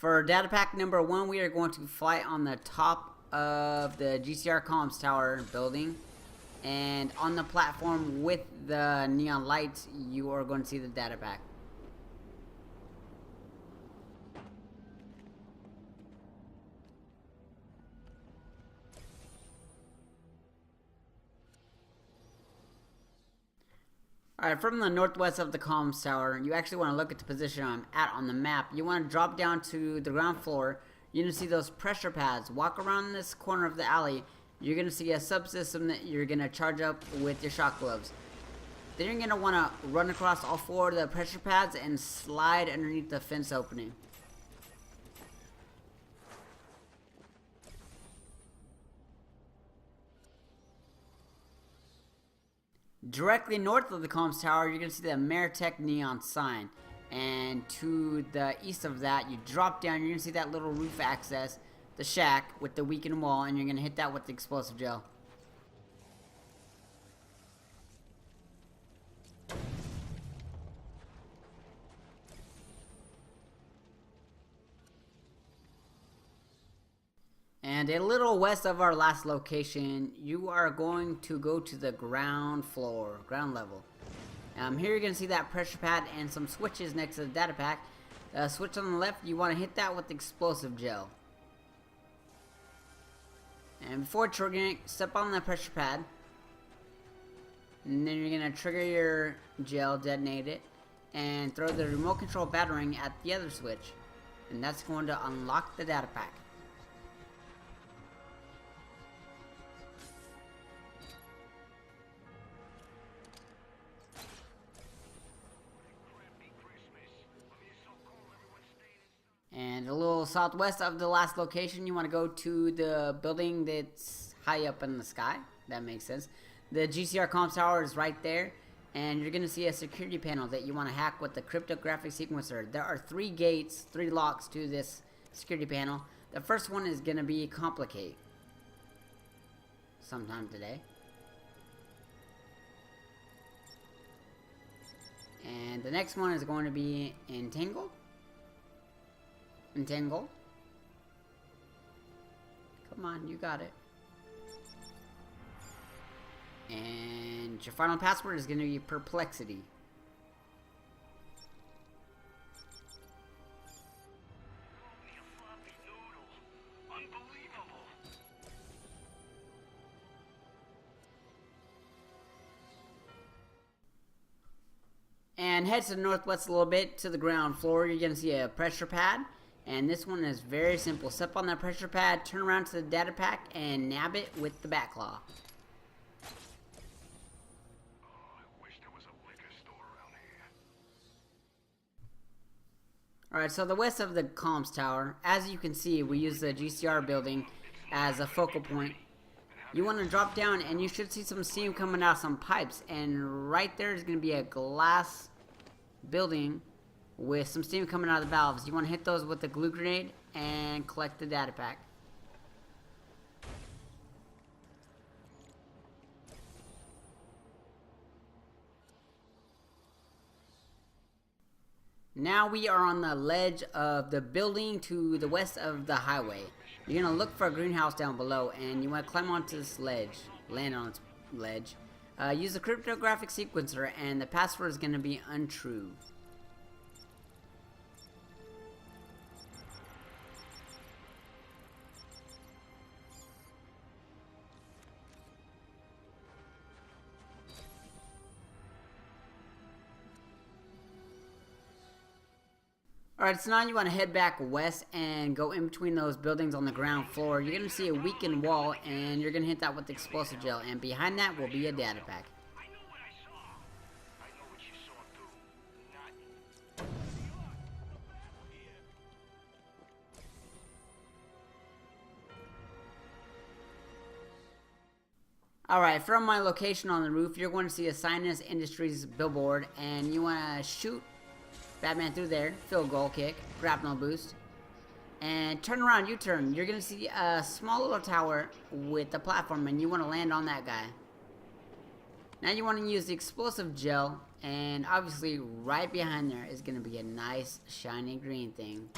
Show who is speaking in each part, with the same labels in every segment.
Speaker 1: For data pack number 1, we are going to fly on the top of the GCR Tower building, and on the platform with the neon lights, you are going to see the data pack. Alright, from the northwest of the comms tower, you actually want to look at the position I'm at on the map. You want to drop down to the ground floor. You're going to see those pressure pads. Walk around this corner of the alley. You're going to see a subsystem that you're going to charge up with your shock gloves. Then you're going to want to run across all 4 of the pressure pads and slide underneath the fence opening. Directly north of the comms tower, you're going to see the Meritech neon sign. And to the east of that, you drop down, you're going to see that little roof access, the shack with the weakened wall, and you're going to hit that with the explosive gel. And a little west of our last location, you are going to go to the ground floor, ground level. Here you're going to see that pressure pad and some switches next to the data pack. Switch on the left, you want to hit that with explosive gel. And before triggering, step on the pressure pad. And then you're going to trigger your gel, detonate it, and throw the remote control batarang at the other switch. And that's going to unlock the data pack. And a little southwest of the last location, you want to go to the building that's high up in the sky. That makes sense. The GCR comms tower is right there, and you're going to see a security panel that you want to hack with the cryptographic sequencer. There are 3 gates, 3 locks to this security panel. The first one is going to be complicate sometime today. And the next one is going to be entangle. Entangle. Come on, you got it. And your final password is going to be perplexity. And head to the northwest a little bit to the ground floor. You're going to see a pressure pad. And this one is very simple. Step on that pressure pad, turn around to the data pack, and nab it with the bat claw. Alright, so the west of the comms tower, as you can see, we use the GCR building as a focal point. You want to drop down, and you should see some steam coming out of some pipes. And right there is going to be a glass building with some steam coming out of the valves. You want to hit those with the glue grenade and collect the data pack. Now we are on the ledge of the building to the west of the highway. You're going to look for a greenhouse down below, and you want to climb onto this ledge, land on its ledge. Use the cryptographic sequencer, and the password is going to be untrue. Alright, so now you want to head back west and go in between those buildings on the ground floor. You're going to see a weakened wall, and you're going to hit that with explosive gel. And behind that will be a data pack.
Speaker 2: I know what I saw. I know what you saw too.
Speaker 1: Alright, from my location on the roof, you're going to see a Sinus Industries billboard, and you want to shoot Batman through there, field goal kick, grapnel boost, and turn around, U-turn. You're going to see a small little tower with a platform, and you want to land on that guy. Now you want to use the explosive gel, and obviously right behind there is going to be a nice shiny green thing.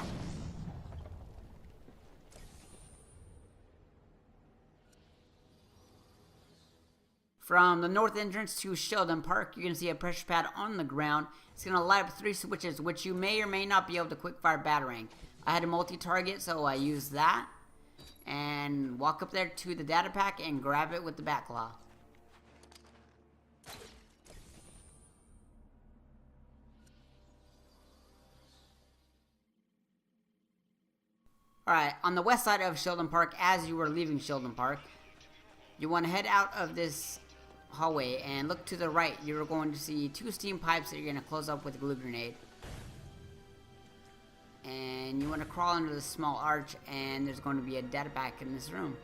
Speaker 1: From the north entrance to Sheldon Park, you're going to see a pressure pad on the ground. It's going to light up 3 switches, which you may or may not be able to quick fire batarang. I had a multi-target, so I used that. And walk up there to the data pack and grab it with the bat claw. Alright, on the west side of Sheldon Park, as you were leaving Sheldon Park, you want to head out of this hallway and look to the right. You're going to see 2 steam pipes that you're going to close up with a glue grenade. And you want to crawl under this small arch, and there's going to be a data pack in this room.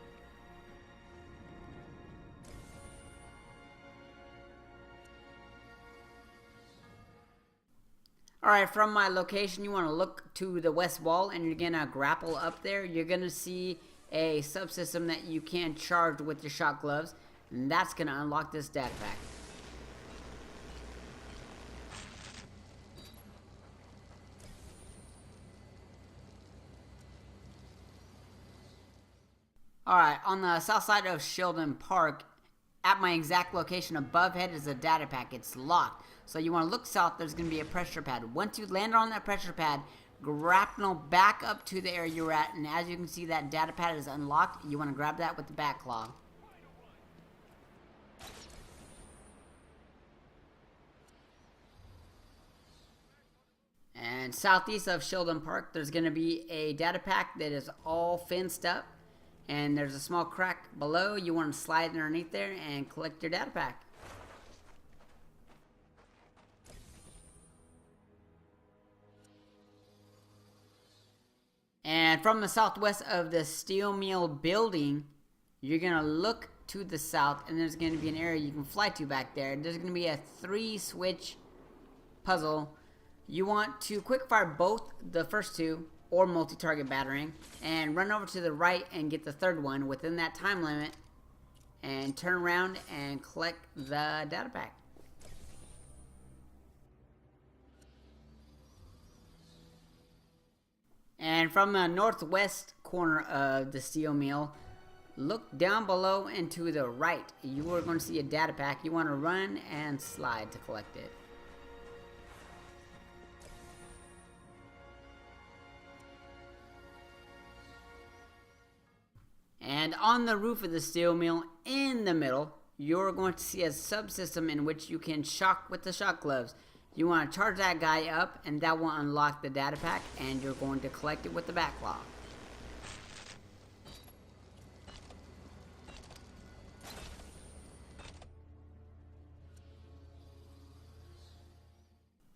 Speaker 1: Alright, from my location, you want to look to the west wall, and you're going to grapple up there. You're going to see a subsystem that you can charge with your shot gloves, and that's going to unlock this data pack. Alright, on the south side of Sheldon Park, at my exact location above head is a data pack. It's locked. So you want to look south, there's going to be a pressure pad. Once you land on that pressure pad, grapple back up to the area you're at, and as you can see, that data pad is unlocked. You want to grab that with the bat claw. And southeast of Sheldon Park, there's going to be a data pack that is all fenced up. And there's a small crack below. You want to slide underneath there and collect your data pack. And from the southwest of the steel mill building, you're going to look to the south, and there's going to be an area you can fly to back there. There's going to be a 3-switch puzzle. You want to quick fire both the first 2 or multi-target batarang, and run over to the right and get the 3rd one within that time limit, and turn around and collect the data pack. And from the northwest corner of the steel mill, look down below and to the right. You are going to see a data pack. You want to run and slide to collect it. And on the roof of the steel mill, in the middle, you're going to see a subsystem in which you can shock with the shock gloves. You want to charge that guy up, and that will unlock the data pack, and you're going to collect it with the bat claw.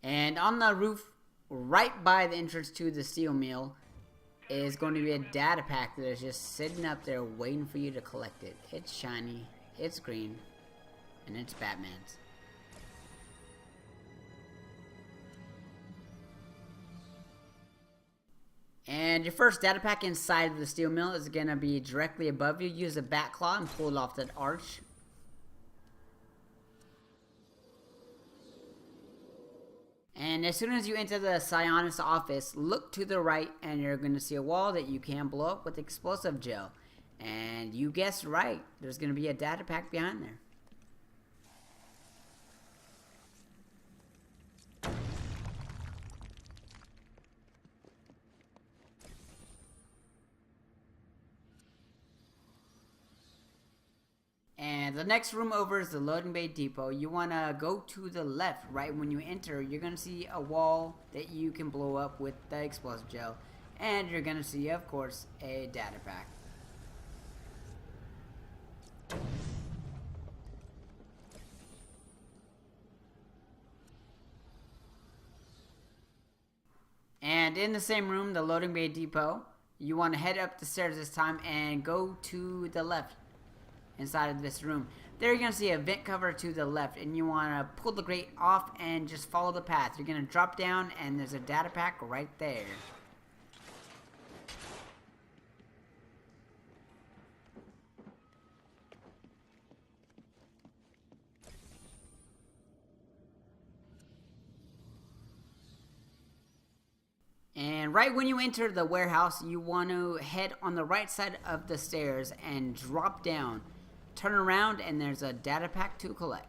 Speaker 1: And on the roof, right by the entrance to the steel mill, is going to be a data pack that is just sitting up there waiting for you to collect it. It's shiny, it's green, and it's Batman's. And your first data pack inside of the steel mill is going to be directly above you. Use a bat claw and pull it off that arch. And as soon as you enter the psionist office, look to the right, and you're going to see a wall that you can blow up with explosive gel. And you guessed right, there's going to be a data pack behind there. And the next room over is the loading bay depot. You want to go to the left. Right when you enter, you're going to see a wall that you can blow up with the explosive gel. And you're going to see, of course, a data pack. And in the same room, the loading bay depot, you want to head up the stairs this time and go to the left. Inside of this room, there you're going to see a vent cover to the left, and you want to pull the grate off and just follow the path. You're going to drop down, and there's a data pack right there. And right when you enter the warehouse, you want to head on the right side of the stairs and drop down. turn around and there's a data pack to collect.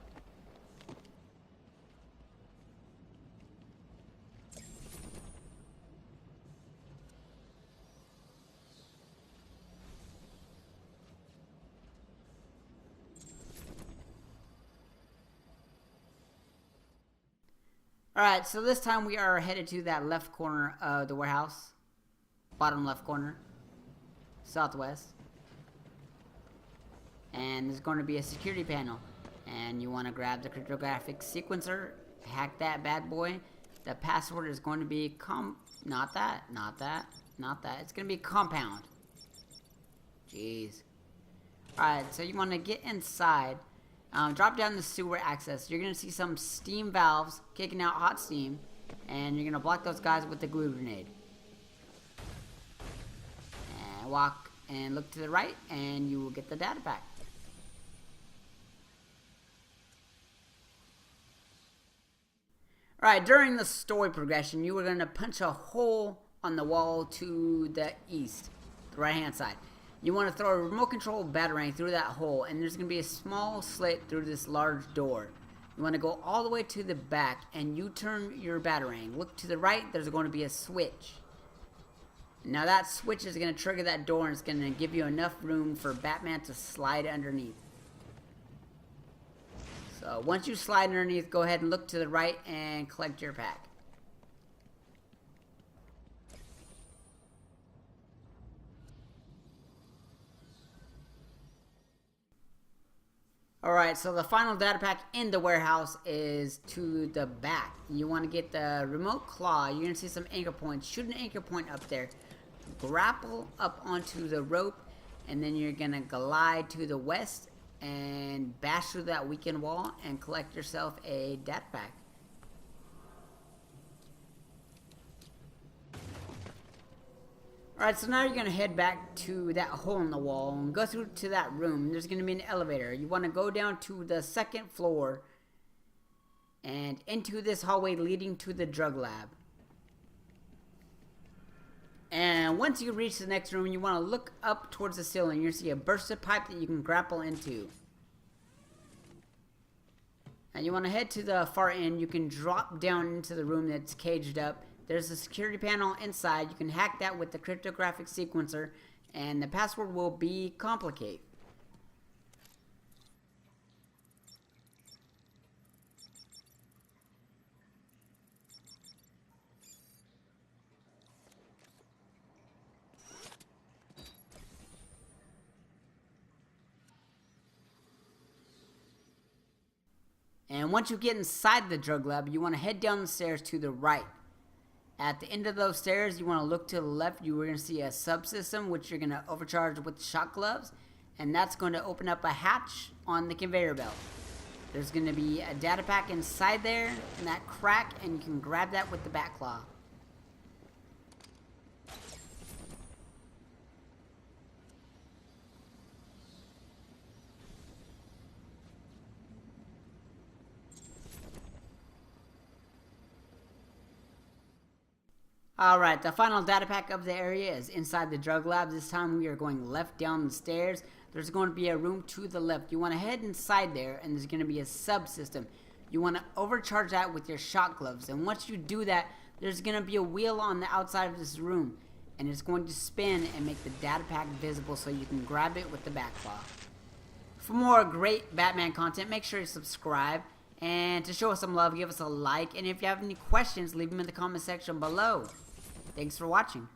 Speaker 1: Alright, so this time we are headed to that left corner of the warehouse. Bottom left corner. Southwest. And there's going to be a security panel. And you want to grab the cryptographic sequencer, hack that bad boy. The password is going to be not that. It's going to be compound. Jeez. Alright, so you want to get inside. Drop down the sewer access. You're going to see some steam valves kicking out hot steam. And you're going to block those guys with the glue grenade. And walk and look to the right and you will get the data pack. Alright, during the story progression, you are going to punch a hole on the wall to the east, the right hand side. You want to throw a remote control batarang through that hole, and there's going to be a small slit through this large door. You want to go all the way to the back, and you turn your batarang. Look to the right, there's going to be a switch. Now that switch is going to trigger that door, and it's going to give you enough room for Batman to slide underneath. So once you slide underneath, go ahead and look to the right and collect your pack. Alright, so the final data pack in the warehouse is to the back. You want to get the remote claw. You're going to see some anchor points. Shoot an anchor point up there. Grapple up onto the rope. And then you're going to glide to the west and bash through that weakened wall and collect yourself a data pack. Alright, so now you're going to head back to that hole in the wall and go through to that room. There's going to be an elevator. You want to go down to the second floor and into this hallway leading to the drug lab. And once you reach the next room, you want to look up towards the ceiling. You're going to see a bursted pipe that you can grapple into. And you want to head to the far end. You can drop down into the room that's caged up. There's a security panel inside. You can hack that with the cryptographic sequencer, and the password will be complicate. And once you get inside the drug lab, you want to head down the stairs to the right. At the end of those stairs, you want to look to the left. You are going to see a subsystem, which you're going to overcharge with shock gloves. And that's going to open up a hatch on the conveyor belt. There's going to be a data pack inside there, in that crack, and you can grab that with the bat claw. Alright, the final data pack of the area is inside the drug lab. This time we are going left down the stairs. There's going to be a room to the left. You want to head inside there, and there's going to be a subsystem. You want to overcharge that with your shock gloves. And once you do that, there's going to be a wheel on the outside of this room. And it's going to spin and make the data pack visible so you can grab it with the back claw. For more great Batman content, make sure you subscribe. And to show us some love, give us a like. And if you have any questions, leave them in the comment section below. Thanks for watching.